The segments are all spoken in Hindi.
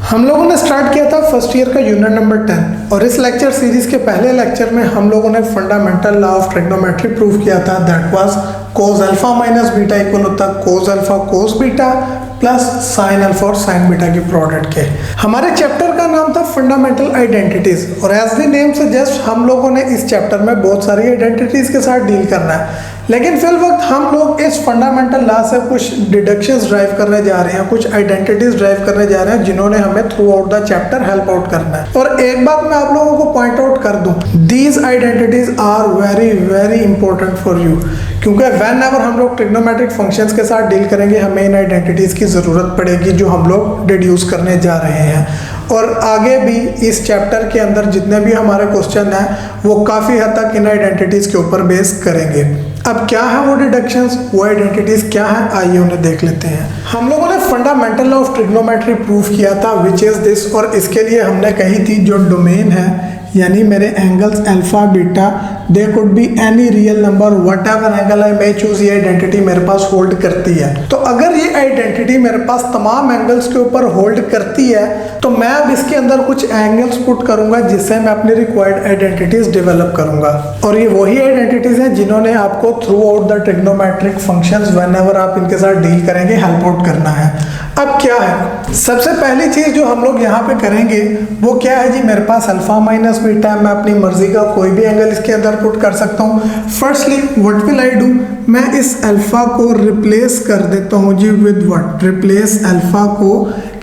हम लोगों ने स्टार्ट किया था फर्स्ट ईयर का यूनिट नंबर 10 और इस लेक्चर सीरीज के पहले लेक्चर में हम लोगों ने fundamental law of trigonometry prove किया था। That was cos alpha minus beta equal होता है cos alpha cos beta plus sine alpha और साइन बीटा की प्रोडक्ट के। हमारे चैप्टर का नाम था फंडामेंटल आइडेंटिटीज और एज द नेम सजेस्ट हम लोगों ने इस चैप्टर में बहुत सारी आइडेंटिटीज के साथ डील करना है, लेकिन फिल वक्त हम लोग इस फंडामेंटल लॉ से कुछ डिडक्शंस ड्राइव करने जा रहे हैं, कुछ आइडेंटिटीज ड्राइव करने जा रहे हैं जिन्होंने हमें through out the chapter help out करना है। और एक बात मैं आप लोगों को पॉइंट आउट कर दूं, these identities are very very important for you, क्योंकि व्हेन एवर हम लोग ट्रिग्नोमेट्रिक फंक्शंस के साथ डील करेंगे हमें इन आइडेंटिटीज की जरूरत पड़ेगी जो हम लोग डिड्यूस करने जा रहे हैं। और आगे भी इस चैप्टर के अंदर जितने भी हमारे क्वेश्चन हैं वो काफ़ी हद तक इन आइडेंटिटीज के ऊपर बेस करेंगे। अब क्या है वो डिडक्शंस, वो आइडेंटिटीज क्या है, आइए उन्हें देख लेते हैं। हम लोगों ने fundamental law of trigonometry prove किया था विच इज दिस, और इसके लिए हमने कही थी जो डोमेन है यानी मेरे angles alpha beta they could be any real number what ever angle I may choose, ये आइडेंटिटी मेरे पास होल्ड करती है। तो अगर ये आइडेंटिटी मेरे पास तमाम एंगल्स के ऊपर होल्ड करती है तो मैं अब इसके अंदर कुछ एंगल्स पुट करूंगा जिससे मैं अपनी रिक्वायर्ड आइडेंटिटीज डेवलप करूंगा। और ये वही आइडेंटिटीज हैं जिन्होंने आपको through out the trigonometric functions when ever आप इनके साथ डील करेंगे हेल्प आउट करना है। अब क्या है, सबसे पहली चीज जो हम लोग यहाँ पे करेंगे वो क्या है जी, मेरे पास अल्फा माइनस बीटा है, मैं अपनी मर्जी का कोई भी एंगल इसके अंदर पुट कर सकता हूँ। Firstly what will I do, मैं इस अल्फा को रिप्लेस कर देता हूँ जी विद व्हाट, रिप्लेस अल्फा को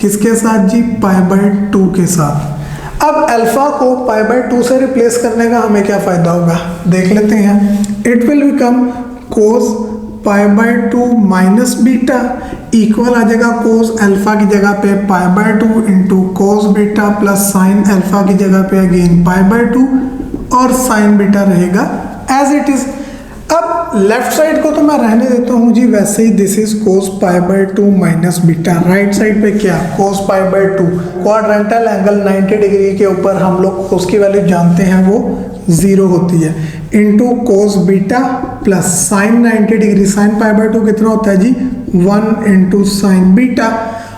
किसके साथ जी, पाई बाय 2 के साथ। अब अल्फा को पाई बाय 2 से रिप्लेस करने का हमें क्या फायदा होगा देख लेते हैं। It will become cos pi by 2 minus beta equal आ जाएगा कोस अल्फा की जगह पे pi by 2 into cos beta plus sine alpha की जगह पे अगेन पाई बाय 2 और साइन बीटा रहेगा एज इट इज। अब लेफ्ट साइड को तो मैं रहने देता हूँ जी वैसे ही, this is cos pi by 2 minus beta. Right side पे क्या, cos pi by 2, quadrantal angle 90 degree के ऊपर हम लोग कोस की वैल्यू जानते हैं वो 0 होती है, into cos beta plus sign 90 degree, sine pi by 2 कितना होता है जी 1 इंटू साइन बीटा,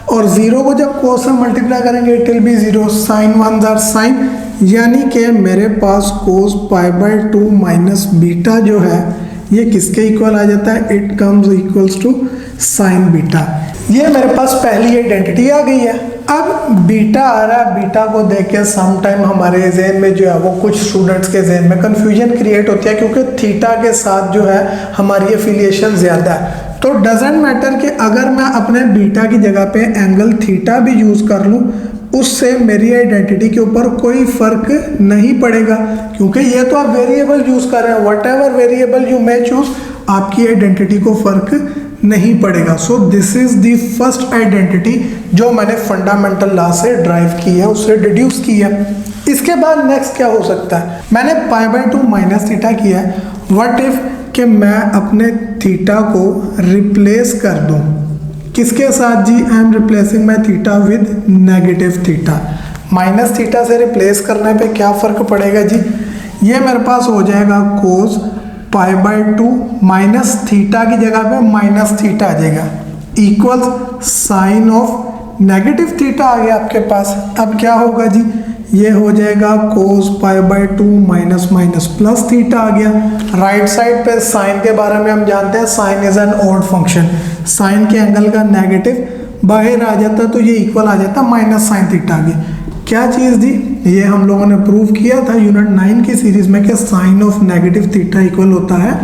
और 0 को जब कोस से मल्टीप्लाई करेंगे इट विल बी 0, साइन 1 जार साइन, यानी कि मेरे पास cos pi by 2 minus beta जो है ये किसके इक्वल आ जाता है, it comes equals to sine beta. ये मेरे पास पहली आइडेंटिटी आ गई है। अब बीटा आ रहा है, बीटा को देख के सम टाइम हमारे जहन में जो है वो कुछ स्टूडेंट्स के जहन में कंफ्यूजन क्रिएट होती है क्योंकि थीटा के साथ जो है हमारी एफिलिएशन ज्यादा है। तो डजेंट मैटर कि अगर मैं अपने बीटा की जगह पे एंगल थीटा भी यूज कर लूँ उससे मेरी आइडेंटिटी के ऊपर कोई फर्क नहीं पड़ेगा, क्योंकि ये तो आप वेरिएबल यूज कर रहे हैं, what ever variable you may choose आपकी आइडेंटिटी को फर्क नहीं पड़ेगा। So this is the first identity जो मैंने फंडामेंटल लॉ से ड्राइव की है, उससे डिड्यूस की है। इसके बाद नेक्स्ट क्या हो सकता है, मैंने पाई बाय 2 माइनस थीटा किया है, व्हाट इफ कि मैं अपने थीटा को रिप्लेस कर दूं किसके साथ जी, I am replacing my theta with negative theta. Minus theta से रिप्लेस करने पे क्या फर्क पड़ेगा जी, ये मेरे पास हो जाएगा cos pi by 2 minus theta की जगह पे माइनस थीटा आ जाएगा equal sine of negative theta आ गया आपके पास। अब क्या होगा जी, ये हो जाएगा cos pi by 2 minus minus plus theta आ गया। राइट साइड पे साइन के बारे में हम जानते हैं, sine is an odd function, sine के एंगल का नेगेटिव बाहर आ जाता तो ये इक्वल आ जाता माइनस साइन थीटा आ गया। क्या चीज़ दी, ये हम लोगों ने प्रूव किया था यूनिट 9 की सीरीज में कि sine of negative theta equal होता है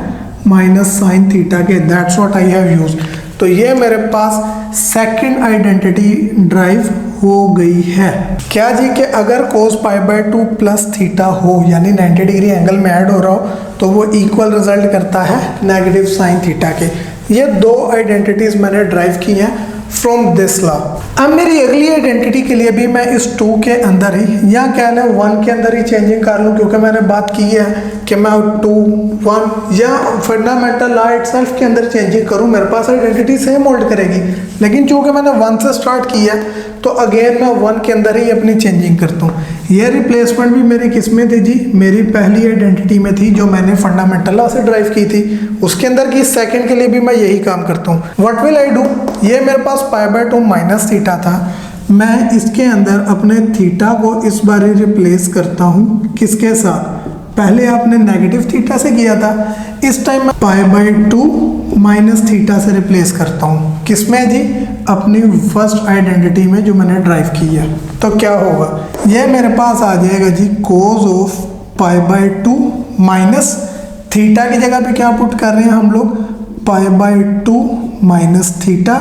माइनस साइन थीटा के, that's what I have used. तो ये मेरे पास सेकंड आइडेंटिटी ड्राइव हो गई है। क्या जी कि अगर कोस पाई बाय 2 प्लस थीटा हो यानी 90 डिग्री एंगल में ऐड हो रहा हो तो वो इक्वल रिजल्ट करता है नेगेटिव साइन थीटा के। ये 2 आइडेंटिटीज मैंने ड्राइव की हैं फ्रॉम दिस लॉ। अब मेरी अगली आइडेंटिटी के लिए भी मैं इस 2 के अंदर ही या क्या लें 1 के अंदर ही चेंजिंग कर लूँ, क्योंकि मैंने बात की है कि मैं 2, 1 या फंडामेंटल लॉ इटसेल्फ के अंदर चेंजिंग करूँ मेरे पास आइडेंटिटी सेम होल्ड करेगी, लेकिन चूंकि मैंने 1 से स्टार्ट किया तो अगेन मैं 1 के अंदर ही अपनी चेंजिंग करता हूँ। ये रिप्लेसमेंट भी मेरी किस में थी जी, मेरी पहली आइडेंटिटी में थी जो मैंने फंडामेंटल लॉ से ड्राइव की थी, उसके अंदर की सेकंड के लिए भी मैं यही काम करता हूँ। व्हाट विल आई डू, ये मेरे पास पाई बाय 2 माइनस थीटा था, मैं इसके अंदर अपने थीटा को इस बार रिप्लेस करता हूँ किसके साथ, पहले आपने नेगेटिव थीटा से किया था, इस टाइम मैं π/2 माइनस थीटा से रिप्लेस करता हूँ। किसमें जी, अपनी फर्स्ट आइडेंटिटी में जो मैंने ड्राइव की है। तो क्या होगा, ये मेरे पास आ जाएगा जी कोस ऑफ π/2 माइनस थीटा की जगह पे क्या पुट कर रहे हैं हम लोग, π/2 minus theta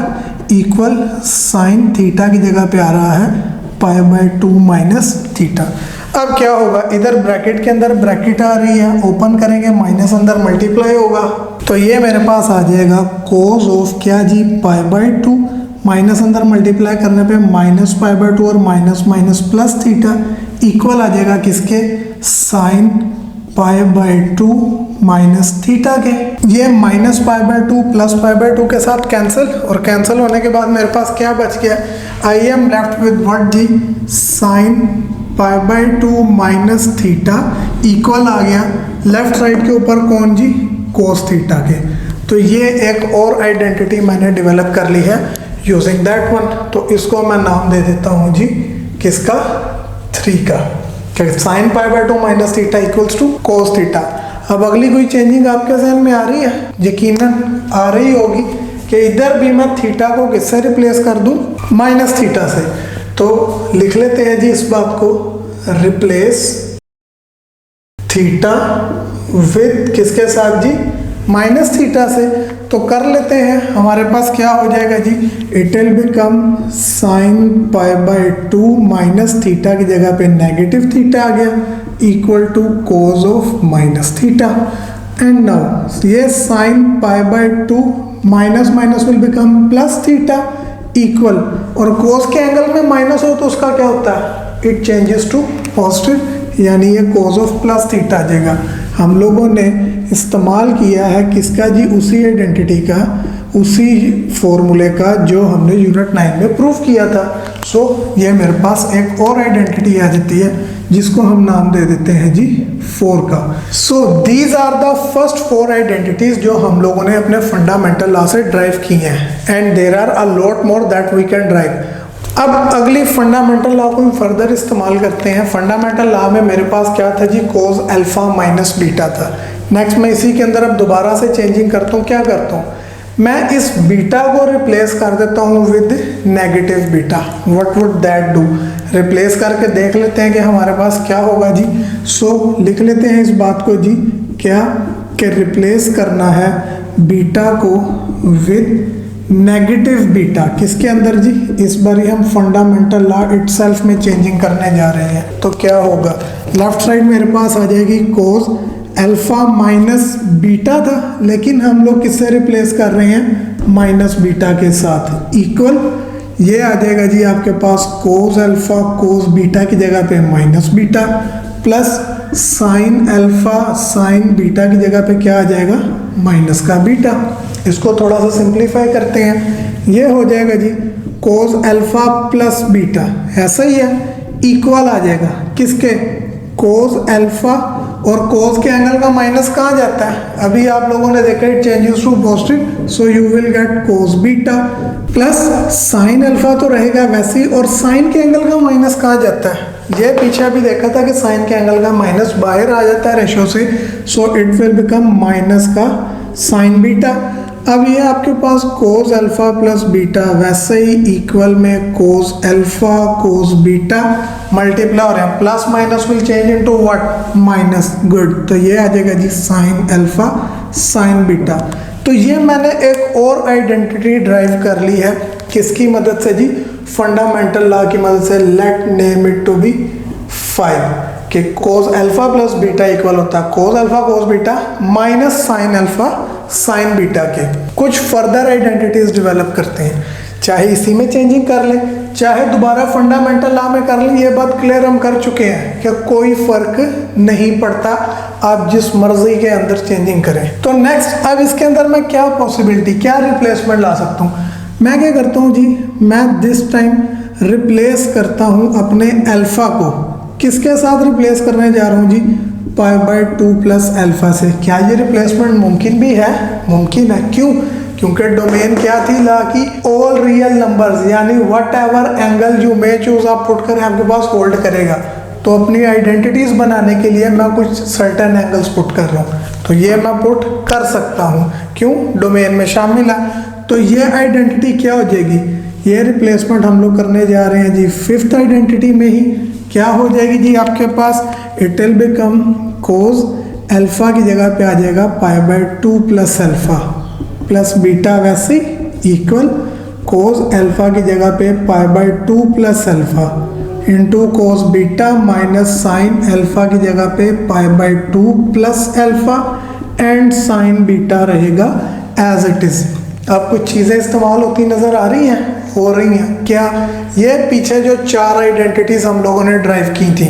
equal sine theta की जगह पे आ रहा है π/2 माइनस थीटा। अब क्या होगा, इधर ब्रैकेट के अंदर ब्रैकेट आ रही है, ओपन करेंगे माइनस अंदर मल्टीप्लाई होगा, तो ये मेरे पास आ जाएगा कोस ऑफ क्या जी π/2 माइनस अंदर मल्टीप्लाई करने पे माइनस π/2 और minus minus plus theta equal आ जाएगा किसके, साइन π/2 माइनस थीटा के। ये माइनस π/2 प्लस π/2 के साथ कैंसिल, और कैंसिल होने के बाद मेरे पास क्या बच गया, I am left with what जी, साइन π/2 माइनस थीटा इक्वल आ गया लेफ्ट साइड के ऊपर कौन जी, कोस थीटा के। तो ये एक और आइडेंटिटी मैंने डेवलप कर ली है यूजिंग दैट वन। तो इसको मैं नाम दे देता हूँ जी किसका, 3 का, sine π/2 minus theta equals to cos theta. अब अगली कोई चेंजिंग आपके जहन में आ रही है, यकीनन आ रही होगी कि इधर भी मैं थीटा को किससे रिप्लेस कर दूं, माइनस थीटा से। तो लिख लेते हैं जी इस बात को, रिप्लेस थीटा विद किसके साथ जी, माइनस थीटा से। तो कर लेते हैं, हमारे पास क्या हो जाएगा जी, it will become sine π/2 minus theta की जगह पे नेगेटिव थीटा आ गया equal to cos of minus theta. And now ये sine π/2 minus minus will become plus theta equal, और कोस के एंगल में माइनस हो तो उसका क्या होता है, इट चेंजेस टू पॉजिटिव, यानी ये कोस ऑफ प्लस थीटा आ जाएगा। हम लोगों ने इस्तेमाल किया है किसका जी, उसी आइडेंटिटी का, उसी फॉर्मूले का जो हमने यूनिट 9 में प्रूफ किया था। सो ये मेरे पास एक और आइडेंटिटी आ जाती है जिसको हम नाम दे देते हैं जी 4 का। So these are the first 4 identities जो हम लोगों ने अपने फंडामेंटल लॉ से ड्राइव की हैं, and there are a lot more that we can derive. अब अगली फंडामेंटल लॉ को हम फर्दर इस्तेमाल करते हैं। फंडामेंटल लॉ में मेरे पास क्या था जी, कोस अल्फा माइनस बीटा था। नेक्स्ट मैं इसी के अंदर अब दोबारा से चेंजिंग करता हूँ, क्या करता हूँ, मैं इस बीटा को रिप्लेस कर देता हूँ with negative beta. What would that do, replace करके देख लेते हैं कि हमारे पास क्या होगा जी। सो लिख लेते हैं इस बात को जी, क्या कि रिप्लेस करना है बीटा को विद नेगेटिव बीटा किसके अंदर जी, इस बार हम फंडामेंटल लॉ इटसेल्फ में चेंजिंग करने जा रहे हैं। तो क्या होगा, लेफ्ट साइड मेरे पास आ जाएगी कोस अल्फा माइनस बीटा था, लेकिन हम लोग किससे रिप्लेस कर रहे हैं, माइनस बीटा के साथ इक्वल, ये आ जाएगा जी आपके पास कोस अल्फा कोस बीटा की जगह पे minus beta plus sine alpha sine beta की जगह पे क्या आ जाएगा, माइनस का बीटा। इसको थोड़ा सा सिंप्लीफाई करते हैं, ये हो जाएगा जी कोस अल्फा प्लस बीटा, ऐसा ही है, इक्वल आ जाएगा किसके, कोस अल्फा, और कोस के एंगल का माइनस कहाँ जाता है, अभी आप लोगों ने देखा it changes to positive, so you will get cos beta plus sine alpha तो रहेगा वैसे ही, और साइन के एंगल का माइनस कहाँ जाता है, ये पीछे अभी देखा था कि साइन के एंगल का माइनस बाहर आ जाता है रेशो से, so it will become minus का साइन बीटा। अब ये आपके पास कोस अल्फा प्लस बीटा वैसे ही इक्वल में कोस अल्फा कोस बीटा मल्टीप्लाई हो रहे हैं, plus minus will change into what, minus, good. तो ये आ जाएगा जी साइन अल्फा साइन बीटा। तो ये मैंने एक और आइडेंटिटी ड्राइव कर ली है, किसकी मदद से जी, फंडामेंटल लॉ की मदद से। Let name it to be 5 कि cos alpha plus beta equal होता है cos alpha cos beta minus sine alpha sine beta के। कुछ फर्दर आइडेंटिटीज डेवलप करते हैं, चाहे इसी में चेंजिंग कर ले, चाहे दोबारा फंडामेंटल लॉ में कर ले, ये बात क्लियर हम कर चुके हैं कि कोई फर्क नहीं पड़ता, आप जिस मर्जी के अंदर चेंजिंग करें। तो नेक्स्ट, अब इसके अंदर मैं क्या पॉसिबिलिटी, क्या रिप्लेसमेंट ला सकता हूँ, मैं क्या करता हूँ जी, मैं दिस टाइम रिप्लेस करता हूँ अपने अल्फा को, किसके साथ रिप्लेस करने जा रहा हूँ जी, π/2 प्लस अल्फा से। क्या ये रिप्लेसमेंट मुमकिन भी है, मुमकिन है, क्यों, क्योंकि डोमेन क्या थी ला की ऑल रियल नंबर्स, यानी what ever angle you may choose आप पुट करें आपके पास होल्ड करेगा। तो अपनी आइडेंटिटीज बनाने के लिए मैं कुछ सर्टेन एंगल्स पुट कर रहा हूँ, तो ये मैं पुट कर सकता हूँ, क्यों, डोमेन में शामिल है। तो ये आइडेंटिटी क्या हो जाएगी, ये रिप्लेसमेंट हम लोग करने जा रहे हैं जी फिफ्थ आइडेंटिटी में ही। क्या हो जाएगी जी आपके पास, it will become cos alpha की जगह पे आ जाएगा π/2 प्लस अल्फा प्लस बीटा, वैसे इक्वल कोज अल्फा की जगह पे π/2 plus alpha into cos beta minus sine alpha की जगह पे π/2 plus alpha and sine beta रहेगा एज इट इज। अब कुछ चीज़ें इस्तेमाल होती नज़र आ रही हैं, हो रही हैं क्या, ये पीछे जो 4 आइडेंटिटीज हम लोगों ने ड्राइव की थी,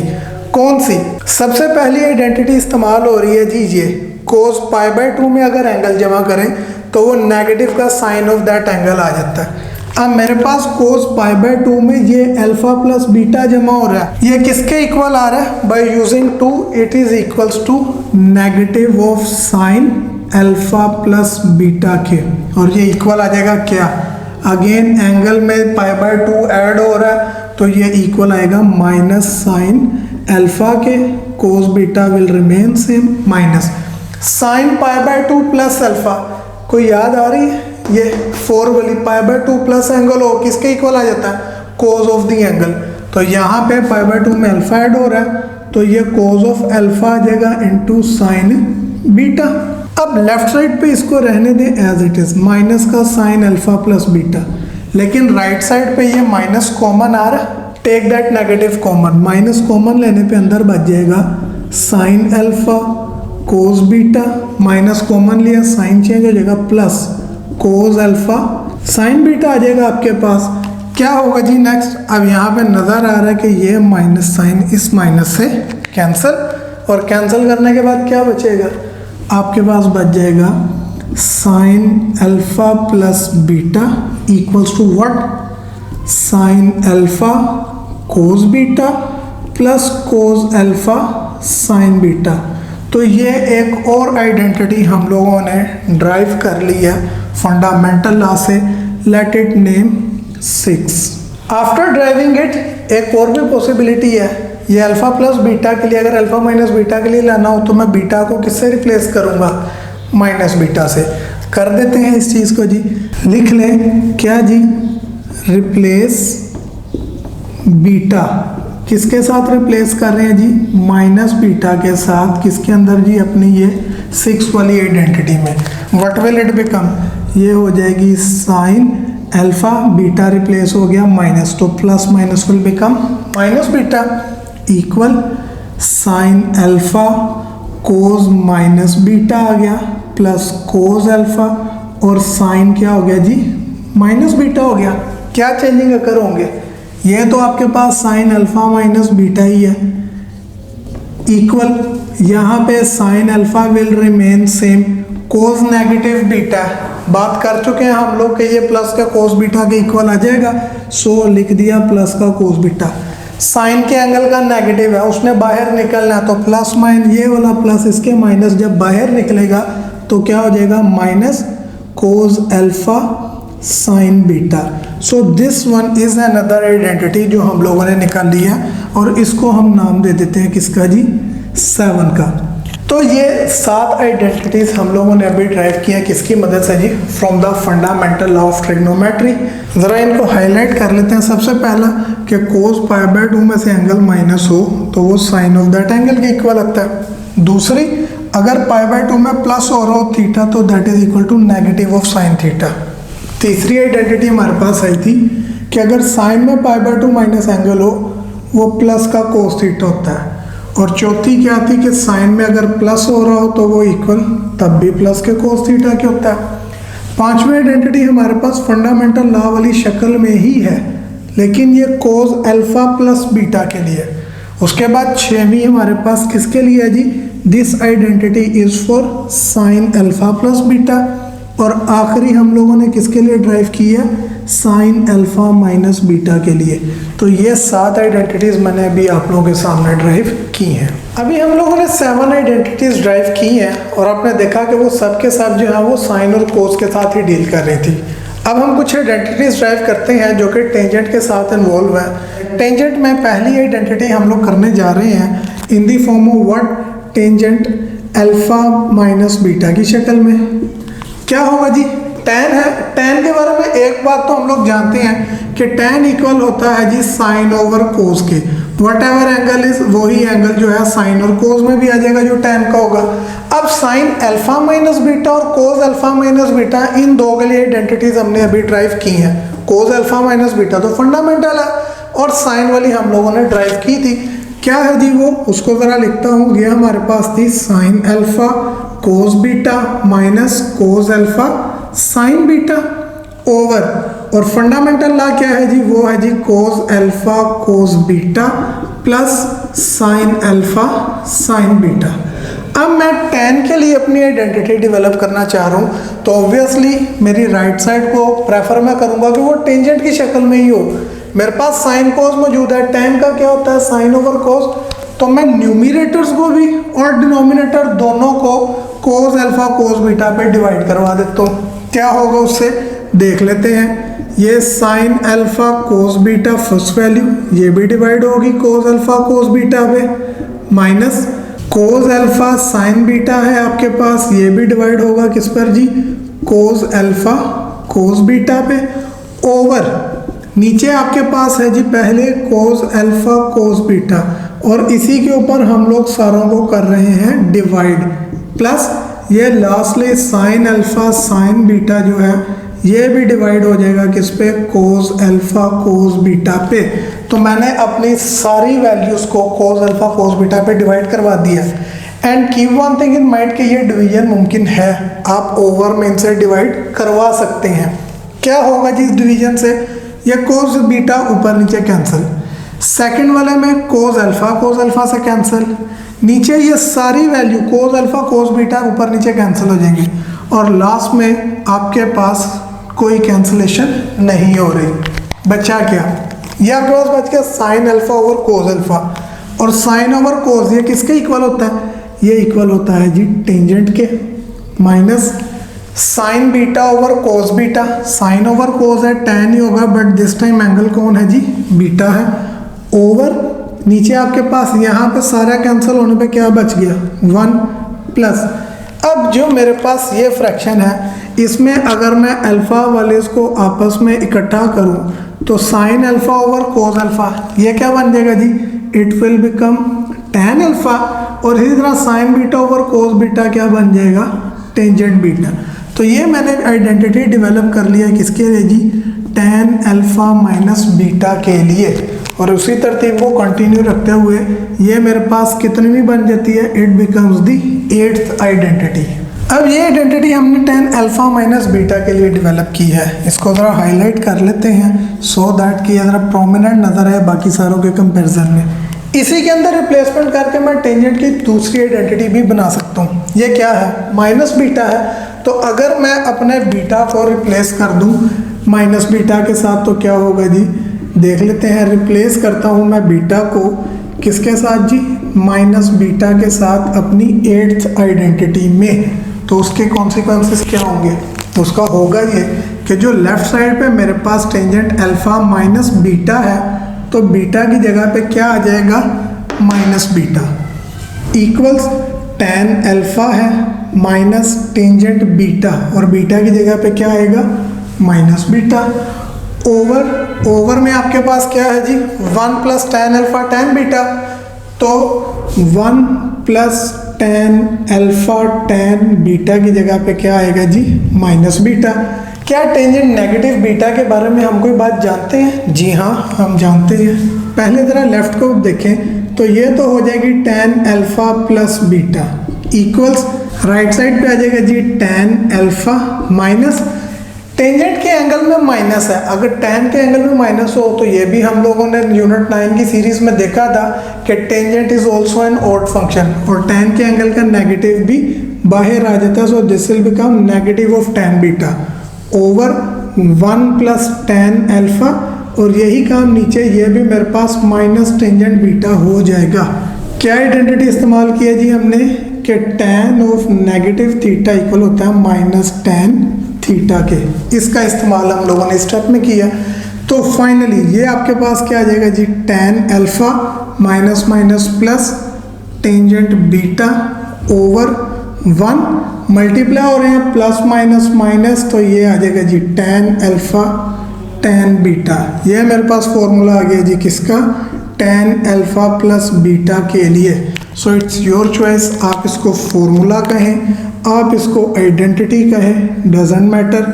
कौन सी, सबसे पहली आइडेंटिटी इस्तेमाल हो रही है जी ये कोस π/2 में अगर एंगल जमा करें तो वो नेगेटिव का साइन ऑफ दैट एंगल आ जाता है। अब मेरे पास कोस π/2 में ये अल्फा प्लस बीटा जमा हो रहा है, ये किसके इक्वल आ रहा है, by using 2 it is equals to negative of sine alpha plus beta के, और ये इक्वल आ जाएगा क्या, अगेन एंगल में π/2 ऐड हो रहा है तो ये इक्वल आएगा माइनस साइन अल्फा के, cos beta will remain same, minus sine π/2 plus alpha, कोई याद आ रही है, ये 4 वाली π/2 प्लस एंगल हो किसके इक्वल आ जाता है, कोस ऑफ द एंगल। तो यहाँ पे π/2 में अल्फा ऐड हो रहा है तो ये कोस ऑफ अल्फा आ जाएगा इनटू साइन बीटा। अब लेफ्ट साइड पे इसको रहने दें एज इट इज, माइनस का साइन अल्फा प्लस बीटा, लेकिन राइट साइड पे ये माइनस कॉमन आ रहा है, take that negative common, minus common लेने पे अंदर बच जाएगा sine alpha cos beta, minus common लिया साइन चेंज हो जाएगा plus cos alpha sine beta आ जाएगा आपके पास। क्या होगा जी नेक्स्ट, अब यहाँ पे नज़र आ रहा है कि ये माइनस साइन इस माइनस से कैंसिल, और कैंसिल करने के बाद क्या बचेगा, आपके पास बच जाएगा sine alpha plus beta equals to what, sine alpha cos beta plus cos alpha sine beta. तो ये एक और आइडेंटिटी हम लोगों ने ड्राइव कर ली है फंडामेंटल लॉ से, let it name 6। After driving it एक और भी पॉसिबिलिटी है, ये अल्फा प्लस बीटा के लिए, अगर अल्फा माइनस बीटा के लिए लाना हो तो मैं बीटा को किससे रिप्लेस करूंगा, माइनस बीटा से। कर देते हैं इस चीज़ को जी, लिख लें क्या जी, रिप्लेस बीटा किसके साथ रिप्लेस कर रहे हैं जी, माइनस बीटा के साथ, किसके अंदर जी, अपनी ये 6 वाली आइडेंटिटी में। व्हाट विल इट बिकम, ये हो जाएगी साइन अल्फा, बीटा रिप्लेस हो गया माइनस, तो plus minus will become minus beta equal sine alpha cos minus beta आ गया प्लस कोस अल्फा, और साइन क्या हो गया जी, माइनस बीटा हो गया। क्या चेंजिंग अकर होंगे, ये तो आपके पास साइन अल्फा माइनस बीटा ही है, इक्वल यहाँ पे sine alpha will remain same, cos negative beta बात कर चुके हैं हम लोग कि ये प्लस का कोस बीटा के इक्वल आ जाएगा, सो लिख दिया प्लस का कोस बीटा। साइन के एंगल का नेगेटिव है, उसने बाहर निकलना है तो प्लस माइन, ये वाला प्लस इसके माइनस जब बाहर निकलेगा तो क्या हो जाएगा, minus cos alpha sine beta. So this one is another identity जो हम लोगों ने निकाल लिया, और इसको हम नाम दे देते हैं किसका जी, 7 का। तो ये 7 आइडेंटिटीज हम लोगों ने अभी ड्राइव किया किसकी मदद से जी, from the fundamental law of trigonometry. ज़रा इनको हाईलाइट कर लेते हैं। सबसे पहला कि कोस π/2 में से एंगल माइनस हो तो वो साइन ऑफ दैट एंगल के इक्वल लगता है। दूसरी, अगर π/2 में प्लस हो रहा हो थीटा तो that is equal to negative of sine theta. तीसरी आइडेंटिटी हमारे पास आई थी कि अगर साइन में π/2 माइनस एंगल हो वो प्लस का कोस थीटा होता है, और चौथी क्या थी कि साइन में अगर प्लस हो रहा हो तो वो इक्वल तब भी प्लस के कोस थीटा क्या होता है। पांचवी आइडेंटिटी हमारे पास फंडामेंटल लॉ वाली शक्ल में ही है, लेकिन ये कोस अल्फा प्लस बीटा के लिए। उसके बाद छठवीं हमारे पास किसके लिए है जी, this identity is for sine alpha plus beta. और आखिरी हम लोगों ने किसके लिए ड्राइव की है, साइन अल्फा माइनस बीटा के लिए। तो ये 7 आइडेंटिटीज मैंने अभी आप लोगों के सामने ड्राइव की हैं। अभी हम लोगों ने 7 आइडेंटिटीज ड्राइव की हैं और आपने देखा कि वो सब के सब जो है वो साइन और कोस के साथ ही डील कर रही थी। अब हम कुछ आइडेंटिटीज ड्राइव करते हैं जो कि टेंजेंट के साथ इन्वॉल्व है। टेंजेंट में पहली आइडेंटिटी हम लोग करने जा रहे हैं in the form of what, tangent alpha minus beta की शक्ल में। क्या होगा जी, tan है। tan के बारे में एक बात तो हम लोग जानते हैं कि tan इक्वल होता है जी साइन ओवर कोस के। वट एवर एंगल इज, वही एंगल जो है साइन और कोस में भी आ जाएगा जो tan का होगा। अब साइन अल्फा माइनस बीटा और कोस अल्फा माइनस बीटा, इन दो के लिए आइडेंटिटीज हमने अभी ड्राइव की हैं। कोस अल्फा माइनस बीटा तो फंडामेंटल है और साइन वाली हम लोगों ने ड्राइव की थी। क्या है जी वो, उसको जरा लिखता हूँ। ये हमारे पास थी sine alpha cos beta minus cos alpha sine beta over, और फंडामेंटल लॉ क्या है जी, वो है जी cos alpha cos beta plus sine alpha sine beta. अब मैं tan के लिए अपनी आइडेंटिटी डेवलप करना चाह रहा हूँ तो ऑब्वियसली मेरी राइट साइड को प्रेफर मैं करूँगा कि वो टेंजेंट की शक्ल में ही हो। मेरे पास साइन कोस मौजूद है, tan का क्या होता है साइन ओवर कोस, तो मैं न्यूमिनेटर्स को भी और डिनोमिनेटर दोनों को कोस अल्फा कोस बीटा पे डिवाइड करवा देता हूँ। क्या होगा उससे देख लेते हैं। ये sign alpha cos beta first value, ये भी डिवाइड होगी कोस अल्फा कोस बीटा पे, minus cos alpha sine beta है आपके पास, ये भी डिवाइड होगा किस पर जी, कोस अल्फा कोस बीटा पे, ओवर नीचे आपके पास है जी पहले कोस अल्फा कोस बीटा और इसी के ऊपर हम लोग सारों को कर रहे हैं डिवाइड, प्लस ये lastly sign alpha sine beta जो है ये भी डिवाइड हो जाएगा किस पे, कोस अल्फा कोस बीटा पे। तो मैंने अपनी सारी वैल्यूज को कोस अल्फा कोस बीटा पे डिवाइड करवा दिया। And keep one thing in mind कि ये डिवीजन मुमकिन है, आप ओवर में इनसे डिवाइड करवा सकते हैं। क्या होगा जी इस डिवीजन से, ये कोस बीटा ऊपर नीचे कैंसिल, सेकंड वाले में कोस अल्फा से कैंसिल, नीचे ये सारी वैल्यू कोस अल्फा कोस बीटा ऊपर नीचे कैंसिल हो जाएंगे और लास्ट में आपके पास कोई कैंसिलेशन नहीं हो रही। बचा क्या, ये आपके पास बच गया sine alpha over cos alpha, और साइन ओवर कोस ये किसके इक्वल होता है, ये इक्वल होता है जी टेंजेंट के, minus sine beta over cos beta, sine over cos है tan ही होगा बट दिस टाइम एंगल कौन है जी, बीटा है, ओवर नीचे आपके पास यहाँ पे सारा कैंसिल होने पे क्या बच गया 1 प्लस। अब जो मेरे पास ये फ्रैक्शन है इसमें अगर मैं अल्फा वाले इसको आपस में इकट्ठा करूँ तो sine alpha over cos alpha ये क्या बन जाएगा जी, it will become tan alpha, और इसी तरह sine beta over cos beta क्या बन जाएगा, टेंजेंट बीटा। तो ये मैंने आइडेंटिटी डेवलप कर लिया किसके लिए जी, tan अल्फा माइनस बीटा के लिए, और उसी तरतीब को कंटिन्यू रखते हुए ये मेरे पास कितनी भी बन जाती है, it becomes the 8th identity. अब ये आइडेंटिटी हमने tan अल्फा माइनस बीटा के लिए डेवलप की है, इसको ज़रा हाईलाइट कर लेते हैं सो दैट कि ज़रा प्रोमिनेंट नज़र आए बाकी सारों के कंपैरिजन में। इसी के अंदर रिप्लेसमेंट करके मैं टेंजेंट की दूसरी आइडेंटिटी भी बना सकता हूँ। ये क्या है, माइनस बीटा है, तो अगर मैं अपने बीटा को रिप्लेस कर दूँ माइनस बीटा के साथ तो क्या होगा जी, देख लेते हैं। रिप्लेस करता हूँ मैं बीटा को किसके साथ जी, माइनस बीटा के साथ अपनी 8th आइडेंटिटी में, तो उसके कॉन्सिक्वेंसेस क्या होंगे, तो उसका होगा ये कि जो लेफ्ट साइड पे मेरे पास टेंजेंट अल्फा माइनस बीटा है तो बीटा की जगह पे क्या आ जाएगा, minus beta equals tan alpha है माइनस टेंजेंट बीटा, और बीटा की जगह पे क्या आएगा, माइनस बीटा, ओवर में आपके पास क्या है जी, 1 plus tan alpha tan beta, तो 1 plus tan alpha tan beta की जगह पे क्या आएगा जी, माइनस बीटा। क्या टेंजेंट नेगेटिव बीटा के बारे में हम कोई बात जानते हैं, जी हाँ हम जानते हैं। पहले जरा लेफ्ट को देखें तो ये तो हो जाएगी tan alpha plus beta equals right side पे आ जाएगा जी tan अल्फा माइनस टेंजेंट के एंगल में माइनस है, अगर tan के एंगल में माइनस हो तो ये भी हम लोगों ने यूनिट 9 की सीरीज में देखा था कि tangent is also an odd function, और tan के एंगल का नेगेटिव भी बाहर आ जाता है, so this will become negative of tan beta over 1 plus tan alpha, और यही काम नीचे ये भी मेरे पास माइनस टेंजेंट बीटा हो जाएगा। क्या आइडेंटिटी इस्तेमाल किया जी हमने कि tan of negative theta equal होता है माइनस tan थीटा के, इसका इस्तेमाल हम लोगों ने स्टेप में किया। तो फाइनली ये आपके पास क्या आ जाएगा जी, tan alpha minus minus plus tangent beta over 1 multiply हो रहे हैं प्लस माइनस माइनस, तो ये आ जाएगा जी tan अल्फा tan बीटा। ये मेरे पास फॉर्मूला आ गया जी किसका, tan अल्फा प्लस बीटा के लिए। सो इट्स योर चॉइस, आप इसको फॉर्मूला कहें, आप इसको आइडेंटिटी कहें, doesn't matter,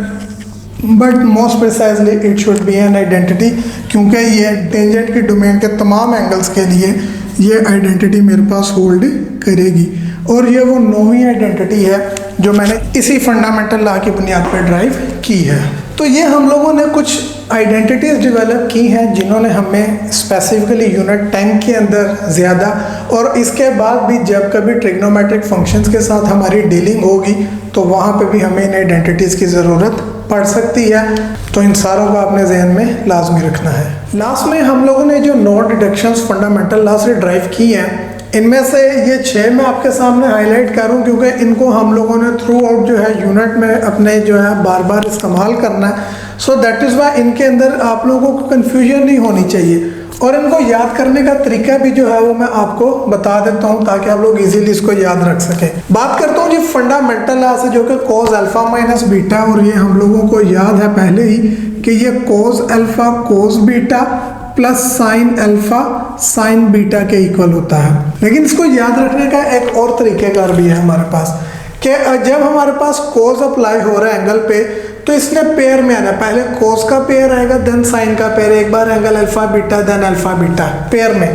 but most precisely it should be an identity, क्योंकि ये टेंजेंट की डोमेन के तमाम एंगल्स के लिए ये आइडेंटिटी मेरे पास होल्ड करेगी। और ये वो 9वीं आइडेंटिटी है जो मैंने इसी फंडामेंटल लॉ की बुनियाद पर ड्राइव की है। तो ये हम लोगों ने कुछ आइडेंटिटीज़ डेवलप की हैं जिन्होंने हमें स्पेसिफिकली यूनिट 10 के अंदर ज़्यादा, और इसके बाद भी जब कभी ट्रिग्नोमेट्रिक फंक्शंस के साथ हमारी डीलिंग होगी तो वहाँ पे भी हमें इन आइडेंटिटीज़ की ज़रूरत पड़ सकती है। तो इन सारों को आपने जहन में लाजमी रखना है। लास्ट में हम लोगों ने जो 9 डिडक्शंस फंडामेंटल लॉ से ड्राइव की हैं, इनमें से ये 6 मैं आपके सामने हाईलाइट करूं क्योंकि इनको हम लोगों ने थ्रू आउट जो है यूनिट में अपने जो है बार बार इस्तेमाल करना है। सो दैट इज़ वाई इनके अंदर आप लोगों को कन्फ्यूजन नहीं होनी चाहिए, और इनको याद करने का तरीका भी जो है वो मैं आपको बता देता हूँ ताकि आप लोग इजीली इसको याद रख सकें। बात करता हूँ जी फंडामेंटल लॉ से, जो कि कॉज अल्फा माइनस बीटा, और ये हम लोगों को याद है पहले ही कि ये cause alpha cos beta plus sine alpha sine beta के इक्वल होता है। लेकिन इसको याद रखने का एक और तरीकेकार भी है हमारे पास कि जब हमारे पास कॉज अप्लाई हो रहा है एंगल पे, तो इसने पेयर में आना, पहले कॉस का पेयर आएगा देन साइन का पेयर, एक बार angle alpha beta then alpha beta pair में।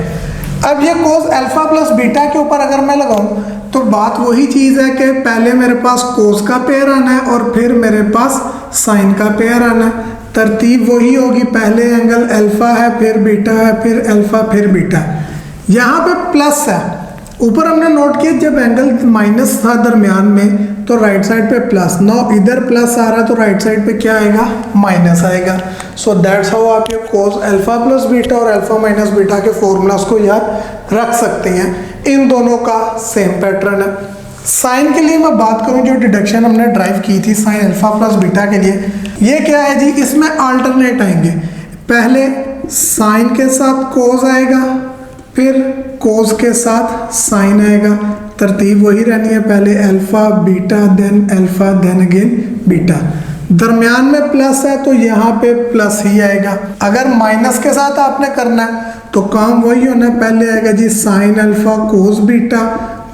अब ये कॉस अल्फा प्लस बीटा के ऊपर अगर मैं लगाऊं तो बात वही चीज़ है कि पहले मेरे पास कॉस का पेयर आना है और फिर मेरे पास साइन का पेयर आना है। तरतीब वही होगी, पहले एंगल अल्फा है फिर बीटा है फिर अल्फा फिर बीटा। यहाँ पे प्लस है, ऊपर हमने नोट किया जब एंगल माइनस था दरमियान में तो राइट साइड पे प्लस, नाउ इधर प्लस आ रहा है तो राइट साइड पे क्या आएगा, माइनस आएगा। सो दैट्स हाउ आप ये कॉस अल्फा प्लस बीटा और अल्फा माइनस बीटा के फॉर्मूलाज को याद रख सकते हैं। इन दोनों का सेम पैटर्न है। साइन के लिए मैं बात करूं, जो डिडक्शन हमने ड्राइव की थी साइन अल्फा प्लस बीटा के लिए, ये क्या है जी, इसमें अल्टरनेट आएंगे। पहले साइन के साथ कोस आएगा फिर कोस के साथ साइन आएगा, तरतीब वही रहनी है, पहले alpha beta then alpha then again beta. दरमियान में प्लस है तो यहाँ पे प्लस ही आएगा। अगर माइनस के साथ आपने करना है तो काम वही होना है, पहले आएगा जी sine alpha cos beta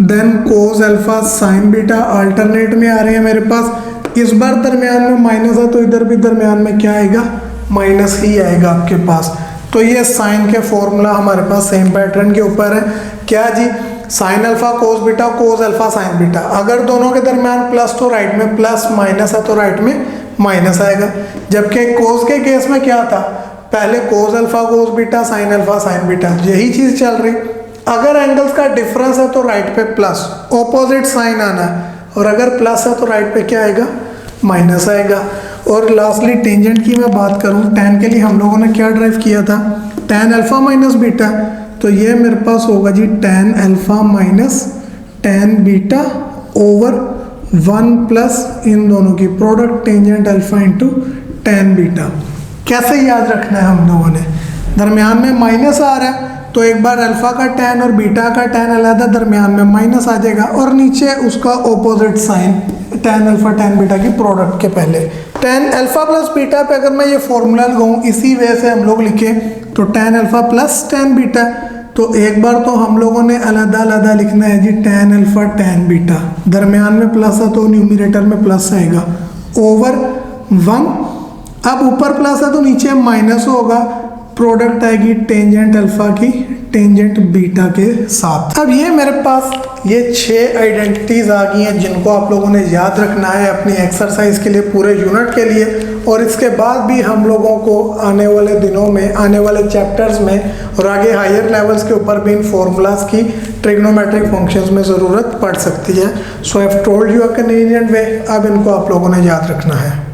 then cos alpha sine beta, alternate में आ रहे हैं मेरे पास। इस बार दरमियान में माइनस है तो इधर भी दरमियान में क्या आएगा, माइनस ही आएगा आपके पास। तो ये साइन के फॉर्मूला हमारे पास सेम पैटर्न के ऊपर है। क्या जी, sine alpha cos beta cos alpha sine beta, अगर दोनों के दरमियान प्लस तो राइट में प्लस, माइनस है तो राइट में माइनस आएगा। जबकि कोस के केस में क्या था, पहले कोस alpha cos beta sign alpha sine beta, यही चीज चल रही। अगर एंगल्स का डिफरेंस है तो राइट पे प्लस, ऑपोजिट साइन आना है, और अगर प्लस है तो राइट पे क्या आएगा, माइनस आएगा। और लास्टली टेंजेंट की मैं बात करूं, tan के लिए हम लोगों ने क्या ड्राइव किया था, tan अल्फा माइनस बीटा, तो ये मेरे पास होगा जी tan alpha minus tan beta over 1 plus इन दोनों की product tangent alpha into tan beta. कैसे याद रखना है हम लोगों ने, दरमियान में माइनस आ रहा है तो एक बार अल्फा का tan और बीटा का tan अलग, दरमियान में माइनस आ जाएगा, और नीचे उसका opposite sign tan alpha tan beta की प्रोडक्ट के पहले। tan अल्फा प्लस बीटा पे अगर मैं ये फॉर्मूला लगाऊं इसी वे से हम लोग लिखें तो tan alpha plus tan beta, तो एक बार तो हम लोगों ने अलग लिखना है जी tan अल्फा tan बीटा, दरमियान में प्लस है तो न्यूमरेटर में प्लस आएगा ओवर 1। अब ऊपर प्लस है तो नीचे माइनस होगा, प्रोडक्ट आएगी टेंजेंट अल्फा की टेंजेंट बीटा के साथ। अब ये मेरे पास ये 6 आइडेंटिटीज आ गई हैं जिनको आप लोगों ने याद रखना है अपनी एक्सरसाइज के लिए, पूरे यूनिट के लिए। और इसके बाद भी हम लोगों को आने वाले दिनों में, आने वाले चैप्टर्स में और आगे हायर लेवल्स के ऊपर भी इन फॉर्मूलाज की ट्रिग्नोमेट्रिक फंक्शंस में ज़रूरत पड़ सकती है। So I have told you a convenient way, अब इनको आप लोगों ने याद रखना है।